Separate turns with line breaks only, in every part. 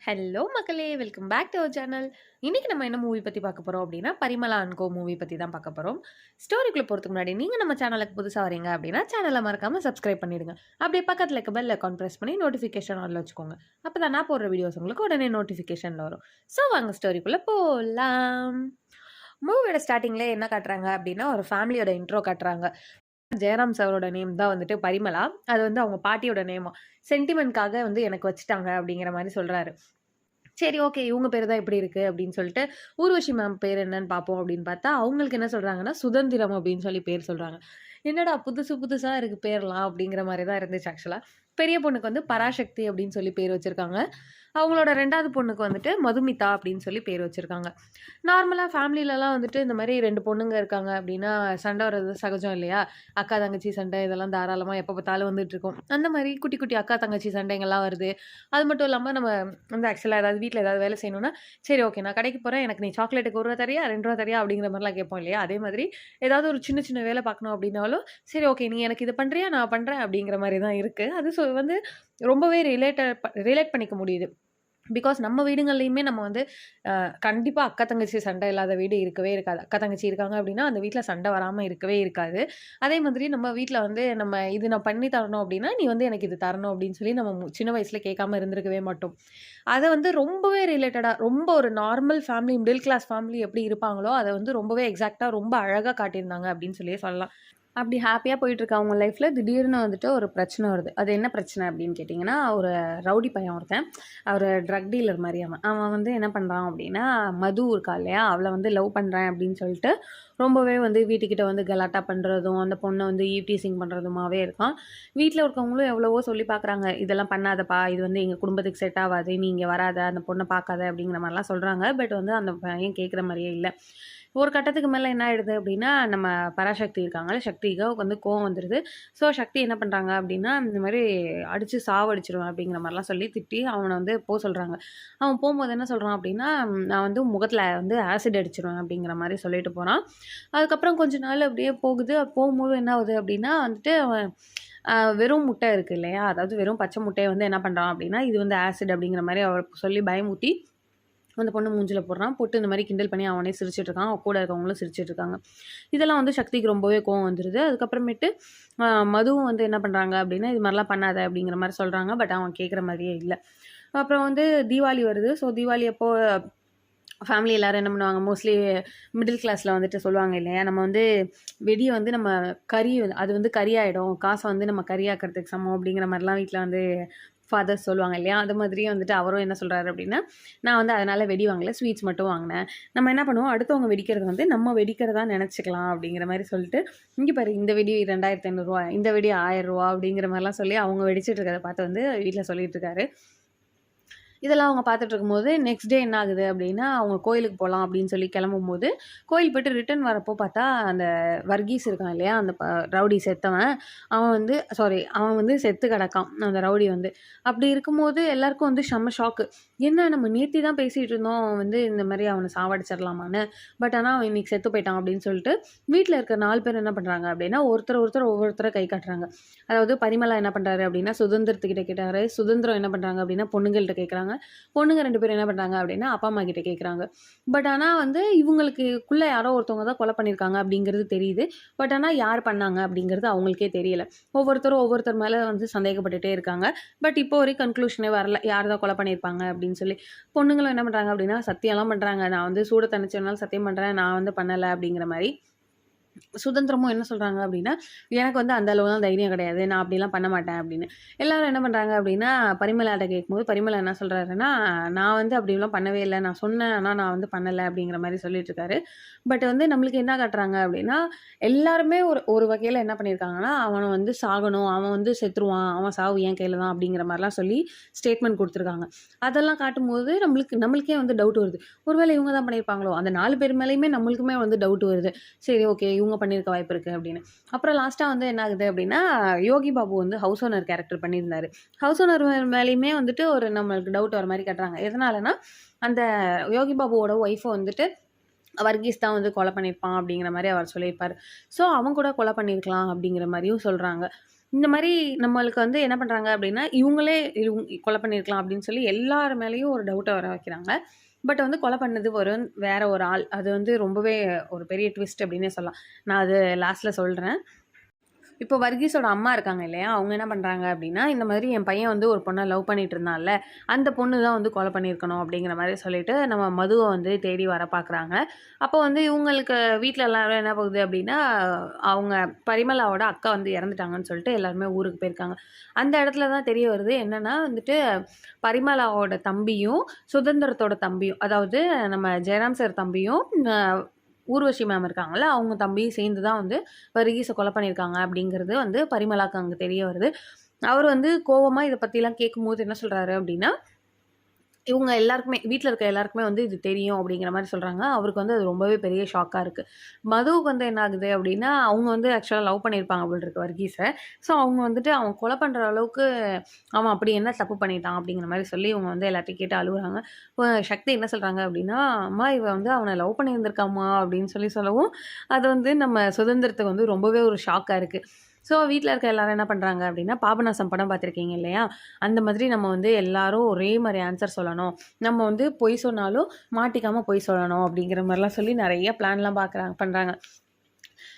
Hello மக்களே! Welcome back to our channel. இன்னைக்கு நம்ம என்ன மூவி பத்தி பார்க்க போறோம் அப்டின்னா, பரிமளா அண்ட் கோ மூவி பத்தி தான் பார்க்க போறோம். ஸ்டோரிக்குள்ள போறதுக்கு முன்னாடி நீங்க நம்ம சேனலுக்கு புதுசா வரீங்க அப்டின்னா, சேனல மறக்காம சப்ஸ்கிரைப் பண்ணிடுங்க. அப்படியே பக்கத்துல இருக்க பெல் ஐகான் பிரஸ் பண்ணி நோட்டிஃபிகேஷன் ஆல்ல வச்சுக்கோங்க. அப்பதான் நான் போடுற வீடியோஸ் உங்களுக்கு உடனே நோட்டிஃபிகேஷன்ல வரும். ஸோ வாங்க ஸ்டோரிக்குள்ள போலாம். மூவியோட ஸ்டார்ட்டிங்ல என்ன காட்டுறாங்க அப்டின்னா, ஒரு ஃபேமிலியோட இன்ட்ரோ காட்டுறாங்க. ஜெயராம் சாரோட நேம் தான் வந்துட்டு பரிமளா. அது வந்து அவங்க பாட்டியோட நேமா. சென்டிமென்ட்காக வந்து எனக்கு வச்சுட்டாங்க அப்டிங்கிற மாரி சொல்றாரு. சரி, ஓகே. இவுங்க பேரு தான் இப்படி இருக்கு அப்படின்னு சொல்லிட்டு, ஊர்வஷி மேம் பேர் என்னன்னு பார்ப்போம் அப்படின்னு பார்த்தா, அவங்களுக்கு என்ன சொல்றாங்கன்னா, சுதந்திரம் அப்படின்னு சொல்லி பேர் சொல்றாங்க. என்னடா புதுசு புதுசா இருக்கு பேர்லாம் அப்படிங்கிற மாரி தான் இருந்துச்சு ஆக்சுவலா. பெரிய பொண்ணுக்கு வந்து பராசக்தி அப்படின்னு சொல்லி பேர் வச்சிருக்காங்க. அவங்களோட 2வது பொண்ணுக்கு வந்துட்டு மதுமிதா அப்படின்னு சொல்லி பேர் வச்சிருக்காங்க. நார்மலா ஃபேமிலிலலாம் வந்துட்டு இந்த மாரி 2 பொண்ணுங்க இருக்காங்க அப்படின்னா, சண்டை வர்றது சகஜம் இல்லையா? அக்கா, தங்கச்சி சண்டை இதெல்லாம் தாராளமா எப்ப பார்த்தாலும் வந்துட்டுருக்கும். அந்த மாரி குட்டி, குட்டி அக்கா, தங்கச்சி சண்டைங்கலாம் வருது. அது மட்டும் இல்லாம நம்ம வந்து ஆக்சுவலா ஏதாவது வீட்ல ஏதாவது வேலை செய்யணும்னா, சரி ஓகே நான் கடைக்கு போறேன். எனக்கு நீ சாக்லேட்டுக்கு ரூ. 1 தரியா? ரூ. 2 தரியா? அப்படிங்கிற மாரிலாம் கேட்போம் இல்லையா? அதே மாதிரி ஏதாவது ஒரு சின்ன, சின்ன வேலை பார்க்கணும் அப்படின்னாலும், சரி ஓகே நீ எனக்கு இது பண்றியா? நான் பண்றேன் அப்படிங்கிற மாரி தான் இருக்கு. அது வந்து ரொம்பவே ரிலேட் பண்ணிக்க முடியுது. பிகாஸ் நம்ம வீடுகள்லயுமே நம்ம வந்து கண்டிப்பா அக்கா, தங்கச்சி சண்டை இல்லாத வீடு இருக்கவே இருக்காது. அக்கா, தங்கச்சி இருக்காங்க அப்படின்னா, அந்த வீட்ல சண்டை வராம இருக்கவே இருக்காது. அதே மாதிரி நம்ம வீட்ல வந்து நம்ம இது நான் பண்ணி தரணும் அப்படின்னா, நீ வந்து எனக்கு இது தரணும் அப்படின்னு சொல்லி நம்ம சின்ன வயசுல கேட்காம இருந்திருக்கவே மாட்டோம். அத வந்து ரொம்பவே ரொம்ப ஒரு normal family, middle class family எப்படி இருப்பாங்களோ, அத வந்து ரொம்பவே எக்ஸாக்ட்டா ரொம்ப அழகா காட்டியிருந்தாங்க அப்படின்னு சொல்லியே சொல்லலாம். அப்படி ஹேப்பியா போயிட்டுருக்க அவங்க லைஃப்ல திடீர்னு வந்துட்டு ஒரு பிரச்சனை வருது. அது என்ன பிரச்சனை அப்படின்னு கேட்டிங்கன்னா, ஒரு ரவுடி பையன் ஒருத்தன். அவரு ட்ரக் டீலர் மாரி அவன். அவன் வந்து என்ன பண்றான் அப்படின்னா, மது இருக்கா இல்லையா? அவள வந்து லவ் பண்றேன் அப்படின்னு சொல்லிட்டு, ரொம்பவே வந்து வீட்டுக்கிட்ட வந்து கலாட்டா பண்றதும், அந்த பொண்ண வந்து ஈவ் டீசிங் பண்றதுமாவே இருக்கான். வீட்ல இருக்கவங்களும் எவ்வளவோ சொல்லி பார்க்குறாங்க. "இதெல்லாம் பண்ணாதப்பா. இது வந்து எங்க குடும்பத்துக்கு செட் ஆவாது. நீ இங்க வராத. அந்த பொண்ண பார்க்காத." அப்படிங்கிற மாரிலாம் சொல்றாங்க. பட் வந்து அந்த பையன் கேட்குற மாரியே இல்ல. ஒரு கட்டத்துக்கு மேல என்ன ஆயிடுது அப்படின்னா, நம்ம பராசக்தி இருக்காங்கல்ல, சக்திக்கு வந்து கோவம் வந்துருது. ஸோ சக்தி என்ன பண்றாங்க அப்படின்னா, இந்த மாரி அடிச்சு சாவடிச்சுருவேன் அப்படிங்கிற மாரிலாம் சொல்லி திட்டி அவன வந்து சொல்றாங்க. அவன் போம்போது என்ன சொல்றான் அப்படின்னா, நான் வந்து முகத்துல வந்து ஆசிட் அடிச்சுருவேன் அப்படிங்கிற மாரி சொல்லிட்டு போறான். அதுக்கப்புறம் கொஞ்ச நாள் அப்படியே போகுது. போகும்போது என்ன ஆகுது அப்படின்னா வந்துட்டு அவன் வெறும் முட்டை இருக்கு இல்லையா? அதாவது வெறும் பச்சை முட்டைய வந்து என்ன பண்றான் அப்படின்னா, இது வந்து ஆசிட் அப்படிங்கிற மாரி சொல்லி பயமுறுத்தி அந்த பொண்ணு மூஞ்சில போடுறான். போட்டு இந்த மாரி கிண்டல் பண்ணி அவனே சிரிச்சுட்டு இருக்கான். அவன் கூட இருக்கவங்களும் சிரிச்சுட்டு இருக்காங்க. இதெல்லாம் வந்து சக்திக்கு ரொம்பவே கோவம் வந்துருது. அதுக்கப்புறமேட்டு அ மதுவும் வந்து என்ன பண்றாங்க அப்டின்னா, "இது மாரிலாம் பண்ணாத" அப்படிங்கிற மாரி சொல்றாங்க. பட் அவன் கேட்குற மாரியே இல்ல. அப்புறம் வந்து தீபாவளி வருது. ஸோ தீபாவளி அப்போ ஃபேமிலி எல்லாரும் என்ன பண்ணுவாங்க, மோஸ்ட்லி மிடில் கிளாஸ்ல வந்துட்டு சொல்லுவாங்க இல்லையா? நம்ம வந்து வெடிய வந்து நம்ம அது வந்து கரியாயிடும். காச வந்து நம்ம கரியாக்குறதுக்கு சமம் அப்படிங்கிற மாரிலாம் வீட்ல வந்து ஃபாதர்ஸ் சொல்லுவாங்க இல்லையா? அது மாதிரியே வந்துட்டு அவரும் என்ன சொல்றாரு அப்படின்னா, நான் வந்து அதனால வெடி வாங்கல. ஸ்வீட்ஸ் மட்டும் வாங்குனேன். நம்ம என்ன பண்ணுவோம், அடுத்தவங்க வெடிக்கிறது வந்து நம்ம வெடிக்கிறதா நெனச்சுக்கலாம் அப்படிங்கிற மாரி சொல்லிட்டு, இங்க பாரு இந்த வெடி ரூ. 2500 இந்த வெடி ரூ. 1000 அப்படிங்கிற மாரிலாம் சொல்லி அவங்க வெடிச்சிட்டு இருக்கிறத பார்த்து வந்து வீட்ல சொல்லிட்டு இருக்காரு. இதெல்லாம் அவங்க பார்த்துட்டு இருக்கும்போது, நெக்ஸ்ட் டே என்ன ஆகுது அப்டின்னா, அவங்க கோயிலுக்கு போலாம் அப்டின்னு சொல்லி கெளம்பும்போது, கோயில் போயிட்டு ரிட்டர்ன் வரப்போ பார்த்தா, அந்த வர்கீஸ் இருக்கான் இல்லையா? அந்த ரவுடி செத்தவன், அவன் வந்து செத்து கெடக்கான். அந்த ரவுடி வந்து. அப்டி இருக்கும்போது எல்லாருக்கும் வந்து செம்ம ஷாக்கு. என்ன நம்ம நேத்தி தான் பேசிட்டு இருந்தோம், அவன் வந்து இந்த மாரி அவன சாவடிச்சிடலாமான்னு. பட் ஆனா அவன் இன்னைக்கு செத்து போயிட்டான் அப்டின்னு சொல்லிட்டு, வீட்ல இருக்க 4 பேர் என்ன பண்றாங்க அப்டின்னா, ஒருத்தர் ஒவ்வொருத்தர கை காட்டுறாங்க. அதாவது பரிமளா என்ன பண்றாரு அப்டின்னா, சுதந்திரத்துக்கிட்ட கேட்டாரு. சுதந்திரம் என்ன பண்றாங்க அப்டின்னா, பொண்ணுங்கள்ட்ட கேட்குறாங்க. பொண்ணுங்க 2 பேரும் என்ன பண்றாங்க அப்படின்னா, அப்பா, அம்மா கிட்ட கேட்குறாங்க. பட் ஆனா வந்து இவங்களுக்குள்ள யாரோ ஒருத்தவங்க தான் கொலை பண்ணியிருக்காங்க அப்படிங்கிறது தெரியுது. பட் ஆனா யார் பண்ணாங்க அப்படிங்கிறது அவங்களுக்கே தெரியல. ஒவ்வொருத்தரும் ஒவ்வொருத்தர் மேல வந்து சந்தேகப்பட்டுட்டே இருக்காங்க. பட் இப்போ வரைக்கும் கன்க்ளூஷனே வரல. யார் தான் கொலை பண்ணியிருப்பாங்க அப்படின்னு சொல்லி. பொண்ணுங்களும் என்ன பண்றாங்க அப்படின்னா, சத்தியம்லாம் பண்றாங்க. நான் வந்து சூட தணிச்சதுனால சத்தியம் பண்றேன். நான் வந்து பண்ணல அப்படிங்கிற மாரி. சுதந்திரமும் என்ன சொல்றாங்க அப்படின்னா, எனக்கு வந்து அந்த அளவுலாம் தைரியம் கிடையாது. நான் அப்படிலாம் பண்ண மாட்டேன் அப்படின்னு. எல்லாரும் என்ன பண்றாங்க அப்படின்னா, பரிமளாட்ட கேட்கும்போது, பரிமளா என்ன சொல்றாருன்னா, நான் வந்து அப்படிலாம் பண்ணவே இல்ல. நான் சொன்னேன். ஆனா நான் வந்து பண்ணல அப்படிங்கிற மாரி சொல்லிட்டு இருக்காரு. பட் வந்து நம்மளுக்கு என்ன காட்டுறாங்க அப்படின்னா, எல்லாருமே ஒரு ஒரு வகையில என்ன பண்ணியிருக்காங்கன்னா, அவன வந்து சாகணும். அவன் வந்து செத்துருவான். அவன் சாவு என் கையில தான் அப்படிங்கிற மாரிலாம் சொல்லி ஸ்டேட்மெண்ட் குடுத்துருக்காங்க. அதெல்லாம் காட்டும்போது நம்மளுக்கே வந்து டவுட் வருது. ஒருவேளை இவங்க தான் பண்ணியிருப்பாங்களோ? அந்த 4 பேர் மேலயுமே நம்மளுக்குமே வந்து டவுட் வருது. சரி ஓகே. இவங்க பண்ணியிருக்க வாய்ப்பு இருக்கு அப்படின்னு. அப்புறம் லாஸ்ட்டா வந்து என்ன ஆகுது அப்படின்னா, யோகி பாபு வந்து ஹவுஸ் ஓனர் கேரக்டர் பண்ணியிருந்தாரு. ஹவுஸ் ஓனர் மேலயுமே வந்துட்டு ஒரு நம்மளுக்கு டவுட் வர மாரி காட்டுறாங்க. எதனாலன்னா, அந்த யோகி பாபுவோட ஒய்ஃப வந்துட்டு வர்கீஸ் தான் வந்து கொலை பண்ணியிருப்பான் அப்படிங்கிற மாரி அவர் சொல்லியிருப்பாரு. ஸோ அவன் கூட கொலை பண்ணியிருக்கலாம் அப்படிங்கிற மாரியும் சொல்றாங்க. இந்த மாரி நம்மளுக்கு வந்து என்ன பண்றாங்க அப்படின்னா, இவங்களே கொலை பண்ணியிருக்கலாம் அப்படின்னு சொல்லி எல்லார் மேலயும் ஒரு டவுட்ட வர வைக்கிறாங்க. பட் வந்து கொலை பண்ணது வேற ஒரு ஆள். அது வந்து ரொம்பவே ஒரு பெரிய ட்விஸ்ட் அப்படின்னே சொல்லலாம். நான் அது லாஸ்ட்ல சொல்றேன். இப்போ வர்கீஸோட அம்மா இருக்காங்க இல்லையா? அவங்க என்ன பண்றாங்க அப்படின்னா, இந்த மாதிரி என் பையன் வந்து ஒரு பொண்ண லவ் பண்ணிட்டு இருந்தான்ல, அந்த பொண்ணு தான் வந்து கொலை பண்ணியிருக்கணும் அப்படிங்கிற மாரி சொல்லிட்டு, நம்ம மதுவ வந்து தேடி வர பார்க்குறாங்க. அப்போ வந்து இவங்களுக்கு வீட்ல எல்லாரும் என்ன போகுது அப்படின்னா, அவங்க பரிமளாவோட அக்கா வந்து இறந்துட்டாங்கன்னு சொல்லிட்டு எல்லாருமே ஊருக்கு போயிருக்காங்க. அந்த இடத்துல தான் தெரிய வருது என்னன்னா வந்துட்டு, பரிமளாவோட தம்பியும், சுதந்திரத்தோட தம்பியும், அதாவது நம்ம ஜெயராம் சார் தம்பியும், அ ஊர்வசி மேம் இருக்காங்கல்ல, அவங்க தம்பியும் சேர்ந்து தான் வந்து வர்கீஸ கொலை பண்ணியிருக்காங்க அப்படிங்கிறது வந்து பரிமளாக்கு அங்க தெரிய வருது. அவரு வந்து கோவமா இத பத்திலாம் கேட்கும்போது என்ன சொல்றாரு அப்படின்னா, இவங்க எல்லாருக்குமே வீட்ல இருக்க எல்லாருக்குமே வந்து இது தெரியும் அப்படிங்கிற மாரி சொல்றாங்க. அவருக்கு வந்து அது ரொம்பவே பெரிய ஷாக்கா இருக்கு. மதுவுக்கு வந்து என்ன ஆகுது அப்படின்னா, அவங்க வந்து ஆக்சுவலா லவ் பண்ணியிருப்பாங்க போல இருக்கு வர்கீஸ. ஸோ அவங்க வந்துட்டு அவன் கொலை பண்ற அளவுக்கு அவன் அப்படி என்ன தப்பு பண்ணிட்டான் அப்படிங்கிற மாரி சொல்லி இவங்க வந்து எல்லாத்தையும் கேட்டு அழுவுறாங்க. சக்தி என்ன சொல்றாங்க அப்படின்னா, "அம்மா இவ வந்து அவன லவ் பண்ணியிருந்திருக்காம்மா" அப்படின்னு சொல்லவும், அது வந்து நம்ம சுதந்திரத்துக்கு வந்து ரொம்பவே ஒரு ஷாக்கா இருக்கு. ஸோ வீட்ல இருக்க எல்லாரும் என்ன பண்றாங்க அப்படின்னா, பாபநாசம் படம் பார்த்துருக்கீங்க இல்லையா? அந்த மாதிரி நம்ம வந்து எல்லாரும் ஒரே மாரி ஆன்சர் சொல்லணும். நம்ம வந்து பொய் சொன்னாலும் மாட்டிக்காம பொய் சொல்லணும் அப்படிங்கிற மாரிலாம் சொல்லி நெறைய பிளான்லாம் பண்றாங்க.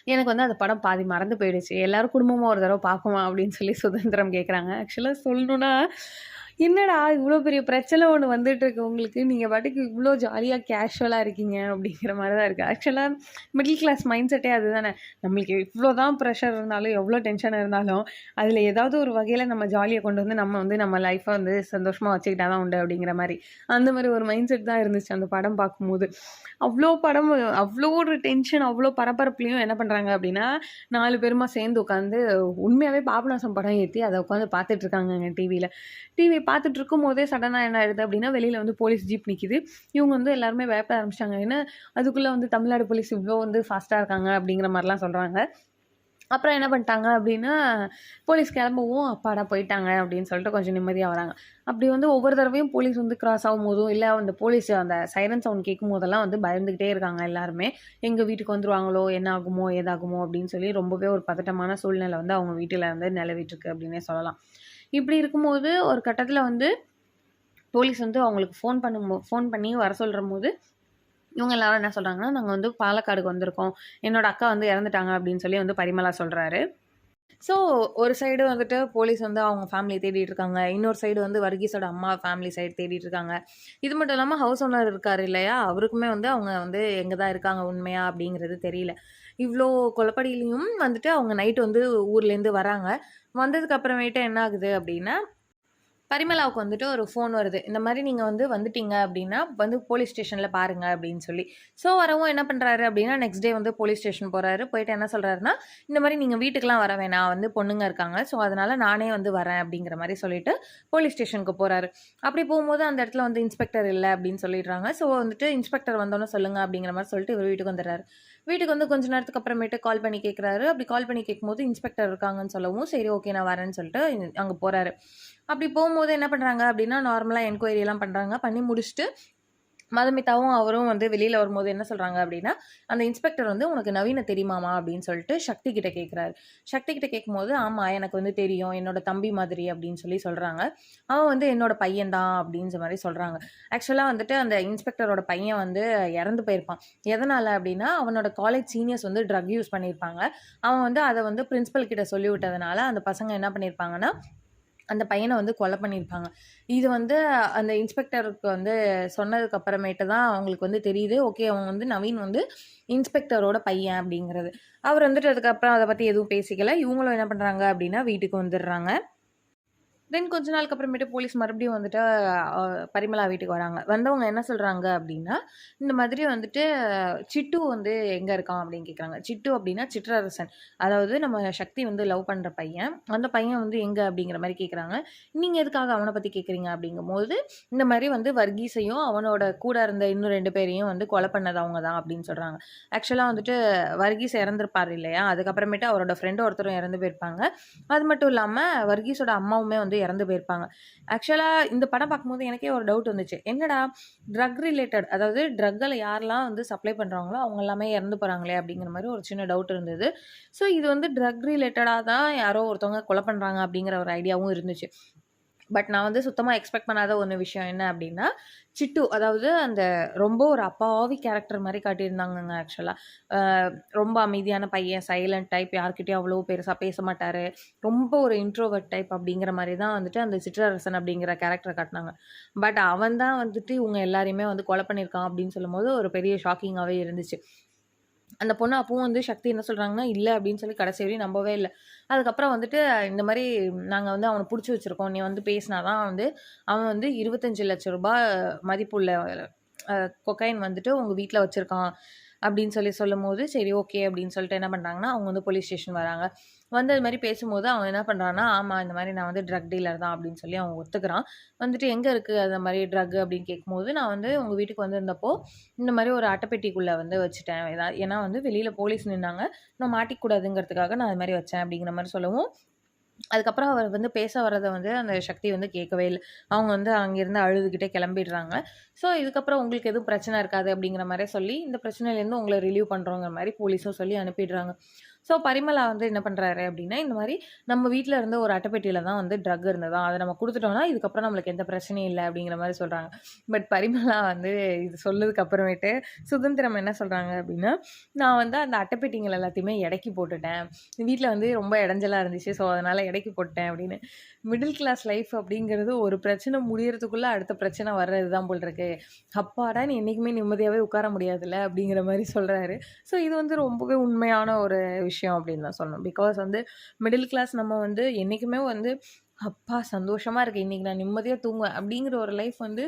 எனக்கு வந்து அந்த படம் பாதி மறந்து போயிடுச்சு. எல்லாரும் குடும்பமா ஒரு தடவ பார்ப்போமா அப்படின்னு சொல்லி சுதந்திரம் கேட்குறாங்க. ஆக்சுவலா சொல்லணும்னா, என்னடா இவ்ளோ பெரிய பிரச்சனை ஒண்ணு வந்துட்டுருக்கு உங்களுக்கு. நீங்க பாட்டுக்கு இவ்ளோ ஜாலியா கேஷுவலா இருக்கீங்க அப்படிங்கிற மாரி தான் இருக்கு. ஆக்சுவலா மிடில் கிளாஸ் மைண்ட் செட்டே அதுதானே. நம்மளுக்கு இவ்ளோ தான் ப்ரெஷர் இருந்தாலும், எவ்ளோ டென்ஷன் இருந்தாலும், அதில ஏதாவது ஒரு வகையில நம்ம ஜாலிய கொண்டு வந்து நம்ம வந்து நம்ம லைஃப்ப வந்து சந்தோஷமா வச்சுக்கிட்டா தான் உண்டு அப்படிங்கிற மாரி. அந்த மாரி ஒரு மைண்ட் செட் தான் இருந்துச்சு அந்த படம் பார்க்கும்போது. அவ்ளோ படம் அவ்ளோ ஒரு டென்ஷன், அவ்ளோ பரபரப்புலயும் என்ன பண்றாங்க அப்படின்னா, 4 பேருமா சேர்ந்து உட்காந்து உண்மையாவே பாபநாசம் படம் ஏத்தி அத உட்காந்து பார்த்துட்டு இருக்காங்கங்க டிவில. டிவி பார்த்துட்டு இருக்கும்போதே சடனா என்ன ஆயிடுது அப்படின்னா, வெளியில வந்து போலீஸ் ஜீப் நிக்குது. இவங்க வந்து எல்லாருமே பயப்பட ஆரம்பிச்சுட்டாங்க. ஏன்னா, அதுக்குள்ள வந்து தமிழ்நாடு போலீஸ் இவ்ளோ வந்து ஃபாஸ்ட்டா இருக்காங்க அப்படிங்கிற மாரிலாம் சொல்றாங்க. அப்புறம் என்ன பண்ணிட்டாங்க அப்படின்னா, போலீஸ் கிளம்பவும், அப்பாடா போயிட்டாங்க அப்படின்னு சொல்லிட்டு கொஞ்சம் நிம்மதியா வராங்க. அப்படி வந்து ஒவ்வொரு தடவையும் போலீஸ் வந்து கிராஸ் ஆகும்போதும், இல்ல அந்த போலீஸ் அந்த சைரன் சவுண்ட் கேட்கும்போதெல்லாம் வந்து பயந்துகிட்டே இருக்காங்க எல்லாருமே. எங்க வீட்டுக்கு வந்துருவாங்களோ, என்ன ஆகுமோ, ஏதாகுமோ அப்படின்னு சொல்லி ரொம்பவே ஒரு பதட்டமான சூழ்நிலை வந்து அவங்க வீட்டுல வந்து நிலவிட்டு இருக்கு அப்படின்னே சொல்லலாம். இப்படி இருக்கும்போது ஒரு கட்டத்தில வந்து போலீஸ் வந்து அவங்களுக்கு ஃபோன் பண்ணி வர சொல்றம்போது, இவங்க எல்லாரும் என்ன சொல்றாங்கன்னா, "நாங்க வந்து பாலக்காடுக்கு வந்திருக்கோம். என்னோட அக்கா வந்து இறந்துட்டாங்க" அப்படின்னு சொல்லி வந்து பரிமளா சொல்றாரு. ஸோ ஒரு சைடு வந்துட்டு போலீஸ் வந்து அவங்க ஃபேமிலிய தேடிட்டு இருக்காங்க. இன்னொரு சைடு வந்து வர்கீஸோட அம்மா ஃபேமிலி சைடு தேடிட்டு இருக்காங்க. இது மட்டும் இல்லாம ஹவுஸ் ஓனர் இருக்காரு இல்லையா? அவருக்குமே வந்து அவங்க வந்து எங்க தான் இருக்காங்க உண்மையா அப்படிங்கிறது தெரியல. இவ்ளோ கொலப்படியிலயும் வந்துட்டு அவங்க நைட் வந்து ஊர்லேருந்து வராங்க. வந்ததுக்கு அப்புறமேட்டு என்ன ஆகுது அப்படின்னா, பரிமளாவுக்கு வந்துட்டு ஒரு ஃபோன் வருது. இந்த மாரி நீங்க வந்து வந்துட்டீங்க அப்டின்னா, வந்து போலீஸ் ஸ்டேஷன்ல பாருங்க அப்டின்னு சொல்லி. ஸோ வரவும் என்ன பண்றாரு அப்டின்னா, நெக்ஸ்ட் டே வந்து போலீஸ் ஸ்டேஷன் போறாரு. போயிட்டு என்ன சொல்றாருன்னா, இந்த மாரி நீங்க வீட்டுக்குலாம் வர வேணாம். வந்து பொண்ணுங்க இருக்காங்க. ஸோ அதனால நானே வந்து வரேன் அப்டிங்கிற மாரி சொல்லிட்டு போலீஸ் ஸ்டேஷனுக்கு போறாரு. அப்டி போகும்போது அந்த இடத்துல வந்து இன்ஸ்பெக்டர் இல்ல அப்டின்னு சொல்லிடுறாங்க. ஸோ வந்துட்டு இன்ஸ்பெக்டர் வந்தோனே சொல்லுங்க அப்டிங்கிற மாரி சொல்லிட்டு இவரு வீட்டுக்கு வந்துர்றாரு. வீட்டுக்கு வந்து கொஞ்ச நேரத்துக்கு அப்புறமேட்டு கால் பண்ணி கேட்குறாரு. அப்டி கால் பண்ணி கேட்கும்போது இன்ஸ்பெக்டர் இருக்காங்கன்னு சொல்லவும், சரி ஓகே நான் வரேன்னு சொல்லிட்டு அங்க போறாரு. அப்படி போம்போது என்ன பண்றாங்க அப்படின்னா, நார்மலா என்கொயரிலாம் பண்றாங்க. பண்ணி முடிச்சுட்டு, மதுமிதாவும் அவரும் வந்து வெளியில வரும்போது என்ன சொல்றாங்க அப்படின்னா, அந்த இன்ஸ்பெக்டர் வந்து "உனக்கு நவீன தெரியுமாமா?" அப்படின்னு சொல்லிட்டு சக்தி கிட்ட கேட்குறாரு. சக்தி கிட்ட கேட்கும்போது, "ஆமா எனக்கு வந்து தெரியும். என்னோட தம்பி மாதிரி" அப்படின்னு சொல்லி சொல்றாங்க. அவன் வந்து "என்னோட பையன் தான்" அப்படின்ற மாரி சொல்றாங்க. ஆக்சுவலா வந்துட்டு அந்த இன்ஸ்பெக்டரோட பையன் வந்து இறந்து போயிருப்பான். எதனால அப்படின்னா, அவனோட காலேஜ் சீனியர்ஸ் வந்து ட்ரக் யூஸ் பண்ணியிருப்பாங்க. அவன் வந்து அத வந்து பிரின்சிபல் கிட்ட சொல்லி விட்டதுனால, அந்த பசங்க என்ன பண்ணியிருப்பாங்கன்னா அந்த பையன வந்து கொலை பண்ணியிருப்பாங்க. இது வந்து அந்த இன்ஸ்பெக்டருக்கு வந்து சொன்னதுக்கு அப்புறமேட்டு தான் அவங்களுக்கு வந்து தெரியுது. ஓகே அவன் வந்து நவீன் வந்து இன்ஸ்பெக்டரோட பையன் அப்படிங்கிறது. அவர் வந்துட்டு அதுக்கப்புறம் அத பத்தி எதுவும் பேசிக்கல. இவங்களும் என்ன பண்றாங்க அப்படின்னா வீட்டுக்கு வந்துடுறாங்க. தென் கொஞ்ச நாளுக்கு அப்புறமேட்டு போலீஸ் மறுபடியும் வந்துட்டு அ பரிமளா வீட்டுக்கு வராங்க. வந்தவங்க என்ன சொல்றாங்க அப்டின்னா, இந்த மாதிரி வந்துட்டு சிட்டு வந்து எங்க இருக்கான் அப்டின்னு கேட்குறாங்க. சிட்டு அப்டின்னா சிற்றரசன். அதாவது நம்ம சக்தி வந்து லவ் பண்ற பையன். அந்த பையன் வந்து எங்க அப்டிங்கிற மாரி கேட்குறாங்க. நீங்க எதுக்காக அவன பத்தி கேட்குறீங்க அப்டிங்கும்போது, இந்த மாரி வந்து வர்கீஸையும், அவனோட கூட இருந்த இன்னும் 2 பேரையும் வந்து கொலை பண்ணது அவங்க தான் அப்டின்னு சொல்றாங்க. ஆக்சுவலா வந்துட்டு வர்கீஸ் இறந்திருப்பாரு இல்லையா? அதுக்கப்புறமேட்டு அவரோட ஃப்ரெண்ட் ஒருத்தரும் இறந்து போயிருப்பாங்க. அது மட்டும் இல்லாம வர்கீஸோட அம்மாவுமே வந்து வந்து இறந்து போயிருப்பாங்க. ஆக்சுவலாக இந்த படம் பார்க்கும்போது எனக்கே ஒரு டவுட் வந்துச்சு. என்னடா ட்ரக் ரிலேட்டட், அதாவது ட்ரக்கில் யாரெல்லாம் வந்து சப்ளை பண்ணுறாங்களோ அவங்க எல்லாமே இறந்து போகிறாங்களே அப்படிங்கிற மாதிரி ஒரு சின்ன டவுட் இருந்தது. ஸோ இது வந்து ட்ரக் ரிலேட்டடாக தான் யாரோ ஒருத்தவங்க கொலை பண்ணுறாங்க அப்படிங்கிற ஒரு ஐடியாவும் இருந்துச்சு. பட் நான் வந்து சுத்தமா எக்ஸ்பெக்ட் பண்ணாத ஒண்ணு விஷயம் என்ன அப்டின்னா, சிட்டு அதாவது அந்த ரொம்ப ஒரு அப்பாவி கேரக்டர் மாரி காட்டியிருந்தாங்கங்க ஆக்சுவலா. அ ரொம்ப அமைதியான பையன், சைலன்ட் டைப், யார்கிட்டயும் அவ்வளோ பெருசா பேச மாட்டாரு. ரொம்ப ஒரு இன்ட்ரோவர்ட் டைப் அப்டிங்கிற மாரி தான் வந்துட்டு அந்த சிற்றரசன் அப்டிங்கிற கேரக்டர காட்டுனாங்க. பட் அவன் தான் வந்துட்டு இவங்க எல்லாரையுமே வந்து கொலை பண்ணியிருக்கான் அப்டின்னு சொல்லும்போது ஒரு பெரிய ஷாக்கிங்காவே இருந்துச்சு. அந்த பொண்ணு அப்பவும் வந்து சக்தி என்ன சொல்றாங்கன்னா, "இல்ல" அப்படின்னு சொல்லி கடைசி வரையும் நம்பவே இல்ல. அதுக்கப்புறம் வந்துட்டு இந்த மாரி நாங்க வந்து அவன புடிச்சு வச்சிருக்கோம். நீ வந்து பேசினா தான் வந்து அவன் வந்து ரூ. 25,00,000 மதிப்புள்ள அ கொக்கைன் வந்துட்டு உங்க வீட்ல வச்சிருக்கான். அப்படின்னு சொல்லும்போது, சரி ஓகே அப்படின்னு சொல்லிட்டு என்ன பண்றாங்கன்னா, அவங்க வந்து போலீஸ் ஸ்டேஷன் வராங்க. வந்து அது மாரி பேசும்போது அவன் என்ன பண்றான்னா, ஆமா இந்த மாரி நான் வந்து ட்ரக் டீலர் தான் அப்படின்னு சொல்லி அவன் ஒத்துக்கிறான். வந்துட்டு எங்க இருக்கு அந்த மாரி ட்ரக் அப்படின்னு கேட்கும்போது, நான் வந்து உங்க வீட்டுக்கு வந்திருந்தப்போ, இந்த மாரி ஒரு அட்டைப்பெட்டிக்குள்ள வந்து வச்சுட்டேன். ஏன்னா வந்து வெளியில போலீஸ் நின்னாங்க. நான் மாட்டிக்கக்கூடாதுங்கிறதுக்காக நான் அது மாரி வச்சேன் அப்படிங்கிற மாரி சொல்லவும், அதுக்கப்புறம் அவர் வந்து பேச வர்றத வந்து அந்த சக்தி வந்து கேட்கவே இல்ல. அவங்க வந்து அங்கேருந்து அழுதுகிட்டே கிளம்பிடுறாங்க. ஸோ இதுக்கப்புறம் உங்களுக்கு எதுவும் பிரச்சனை இருக்காது அப்படிங்கிற மாரி சொல்லி, இந்த பிரச்சனையிலேருந்து உங்கள ரிலீவ் பண்றோங்கிற மாரி போலீஸும் சொல்லி அனுப்பிடுறாங்க. ஸோ பரிமளா வந்து என்ன பண்றாரு அப்படின்னா, இந்த மாரி நம்ம வீட்ல இருந்த ஒரு அட்டைப்பெட்டியில தான் வந்து ட்ரக் இருந்ததாம். அத நம்ம குடுத்துட்டோம்னா, இதுக்கப்புறம் நம்மளுக்கு எந்த பிரச்சனையும் இல்ல அப்படிங்கிற மாரி சொல்றாங்க. பட் பரிமளா வந்து இது சொன்னதுக்கு அப்புறமேட்டு சுதந்திரம் என்ன சொல்றாங்க அப்படின்னா, நான் வந்து அந்த அட்டைப்பெட்டிங்கள் எல்லாத்தையுமே எடைக்கு போட்டுட்டேன். வீட்ல வந்து ரொம்ப இடைஞ்சலா இருந்துச்சு. ஸோ அதனால எடைக்கு போட்டேன் அப்படின்னு. மிடில் கிளாஸ் லைஃப் அப்படிங்கிறது ஒரு பிரச்சனை முடியறதுக்குள்ள அடுத்த பிரச்சனை வர்றது தான் போல இருக்கு. அப்பாடா! நீ என்னைக்குமே நிம்மதியாவே உட்கார முடியாதுல்ல அப்படிங்கிற மாரி சொல்றாரு. ஸோ இது வந்து ரொம்பவே உண்மையான ஒரு விஷயம் அப்படின்னு தான் சொல்லணும். பிகாஸ் வந்து மிடில் கிளாஸ் நம்ம வந்து என்னைக்குமே வந்து அப்பா சந்தோஷமா இருக்கு. இன்னைக்கு நான் நிம்மதியா தூங்குவேன். அப்படிங்கிற ஒரு லைஃப் வந்து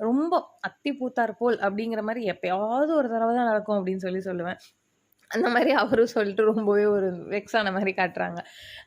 ரொம்ப அத்தி பூத்தார் போல் அப்படிங்கிற மாரி எப்பயாவது ஒரு தடவ தான் நடக்கும் அப்படின்னு சொல்லுவேன். அந்த மாரி அவரும் சொல்லிட்டு ரொம்பவே ஒரு வெக்ஸ் ஆன மாரி காட்டுறாங்க.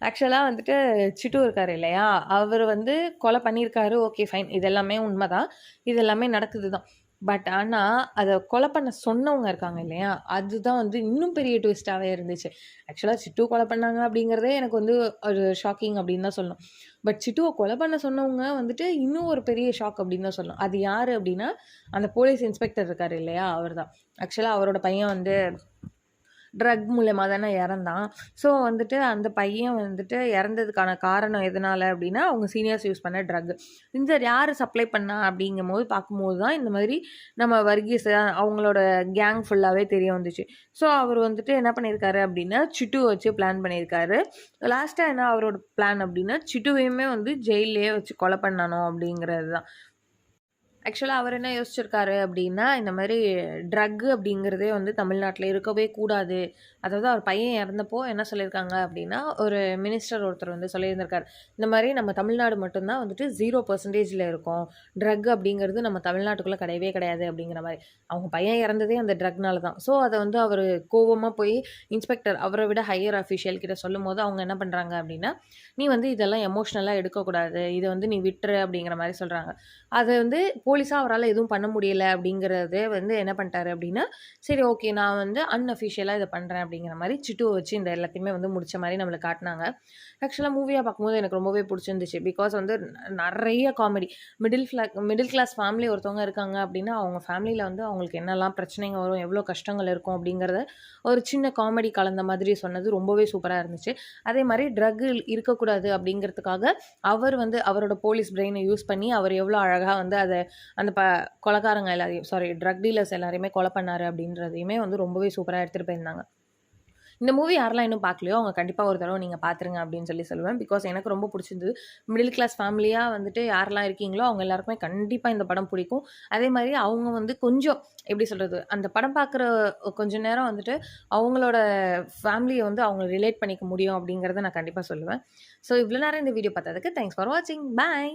ஆக்சுவலா வந்துட்டு சிட்டு இருக்காரு இல்லையா? அவரு வந்து கொலை பண்ணியிருக்காரு. Okay fine. இது எல்லாமே உண்மதான். இது எல்லாமே நடக்குது தான். பட் ஆனா, அத கொலை பண்ண சொன்னவங்க இருக்காங்க இல்லையா? அதுதான் வந்து இன்னும் பெரிய ட்விஸ்ட்டாவே இருந்துச்சு. ஆக்சுவலா சிட்டு கொலை பண்ணாங்க அப்படிங்கிறதே எனக்கு வந்து ஒரு ஷாக்கிங் அப்படின்னு தான் சொல்லணும். பட் சிட்டுவ கொலை பண்ண சொன்னவங்க வந்துட்டு இன்னும் ஒரு பெரிய ஷாக் அப்படின்னு தான் சொல்லணும். அது யாரு அப்படின்னா, அந்த போலீஸ் இன்ஸ்பெக்டர் இருக்காரு இல்லையா? அவர் தான். ஆக்சுவலா அவரோட பையன் வந்து ட்ரக் மூலியமா தானே இறந்தான். ஸோ வந்துட்டு அந்த பையன் வந்துட்டு இறந்ததுக்கான காரணம் எதனால அப்டின்னா, அவங்க சீனியர்ஸ் யூஸ் பண்ண ட்ரக். இந்த யாரு சப்ளை பண்ணா அப்டிங்கும்போது பார்க்கும்போது தான் இந்த மாதிரி நம்ம வர்கீஸ் அவங்களோட கேங் ஃபுல்லாவே தெரிய வந்துச்சு. ஸோ அவரு வந்துட்டு என்ன பண்ணியிருக்காரு அப்டின்னா, சிட்டுவ வச்சு பிளான் பண்ணியிருக்காரு. லாஸ்ட்டா என்ன அவரோட பிளான் அப்டின்னா, சிட்டுவையுமே வந்து ஜெயில்லயே வச்சு கொலை பண்ணணும் அப்டிங்கிறது தான். ஆக்சுவலா அவர் என்ன யோசிச்சிருக்காரு அப்டின்னா, இந்த மாரி ட்ரக் அப்படிங்கிறதே வந்து தமிழ்நாட்ல இருக்கவே கூடாது. அதாவது அவர் பையன் இறந்தப்போ என்ன சொல்லியிருக்காங்க அப்டின்னா, ஒரு மினிஸ்டர் ஒருத்தர் வந்து சொல்லியிருந்திருக்காரு. இந்த மாரி நம்ம தமிழ்நாடு மட்டும் தான் வந்துட்டு 0%ல இருக்கோம். ட்ரக் அப்படிங்கிறது நம்ம தமிழ்நாட்டுக்குள்ள கிடையவே கிடையாது அப்படிங்கிற மாரி. அவங்க பையன் இறந்ததே அந்த ட்ரக்னால தான். ஸோ அத வந்து அவரு கோவமா போய் இன்ஸ்பெக்டர் அவர விட ஹையர் அஃபிஷியல் கிட்ட சொல்லும்போது, அவங்க என்ன பண்றாங்க அப்டின்னா, "நீ வந்து இதெல்லாம் எமோஷனலா எடுக்கக்கூடாது. இத வந்து நீ விட்டுரு" அப்படிங்கிற மாரி சொல்றாங்க. அது வந்து போலீஸா அவரால எதுவும் பண்ண முடியல அப்படிங்கிறதே வந்து என்ன பண்ணிட்டாரு அப்படின்னா, சரி ஓகே நான் வந்து அன்அஃபிஷியலா இத பண்றேன் அப்படிங்கிற மாரி சிட்டுவ வச்சு இந்த எல்லாத்தையுமே வந்து முடிச்ச மாரி நம்மளுக்கு காட்டுனாங்க. ஆக்சுவலா மூவியா பார்க்கும்போது எனக்கு ரொம்பவே புடிச்சிருந்துச்சு. பிகாஸ் வந்து நெறைய காமெடி. மிடில் கிளாஸ் ஃபேமிலி ஒருத்தவங்க இருக்காங்க அப்படின்னா, அவங்க ஃபேமிலில வந்து அவங்களுக்கு என்னலாம் பிரச்சனைங்க வரும், எவ்வளோ கஷ்டங்கள் இருக்கும் அப்படிங்கிறத ஒரு சின்ன காமெடி கலந்த மாதிரி சொன்னது ரொம்பவே சூப்பரா இருந்துச்சு. அதே மாரி ட்ரக் இருக்கக்கூடாது அப்படிங்கிறதுக்காக அவர் வந்து அவரோட போலீஸ் பிரெயின யூஸ் பண்ணி அவர் எவ்வளோ அழகா வந்து அத அந்த கொலைக்காரங்க எல்லாரையும் ட்ரக் டீலர்ஸ் எல்லாரையுமே கொலை பண்ணாரு அப்படின்றதையுமே வந்து ரொம்பவே சூப்பரா எடுத்துட்டு போயிருந்தாங்க. இந்த மூவி யாரெல்லாம் இன்னும் பார்க்கலையோ, அவங்க கண்டிப்பா ஒரு தடவ நீங்க பார்த்துருங்க அப்படின்னு சொல்லுவேன். பிகாஸ் எனக்கு ரொம்ப புடிச்சிருந்தது. மிடில் கிளாஸ் ஃபேமிலியா வந்துட்டு யாரெல்லாம் இருக்கீங்களோ, அவங்க எல்லாருக்குமே கண்டிப்பா இந்த படம் பிடிக்கும். அதே மாரி அவங்க வந்து கொஞ்சம் எப்படி சொல்றது? அந்த படம் பார்க்குற கொஞ்ச நேரம் வந்துட்டு அவங்களோட ஃபேமிலிய வந்து அவங்க ரிலேட் பண்ணிக்க முடியும் அப்படிங்கிறத நான் கண்டிப்பா சொல்லுவேன். ஸோ இவ்வளோ நேரம் இந்த வீடியோ பார்த்ததுக்கு தேங்க்ஸ் ஃபார் வாட்சிங். பாய்.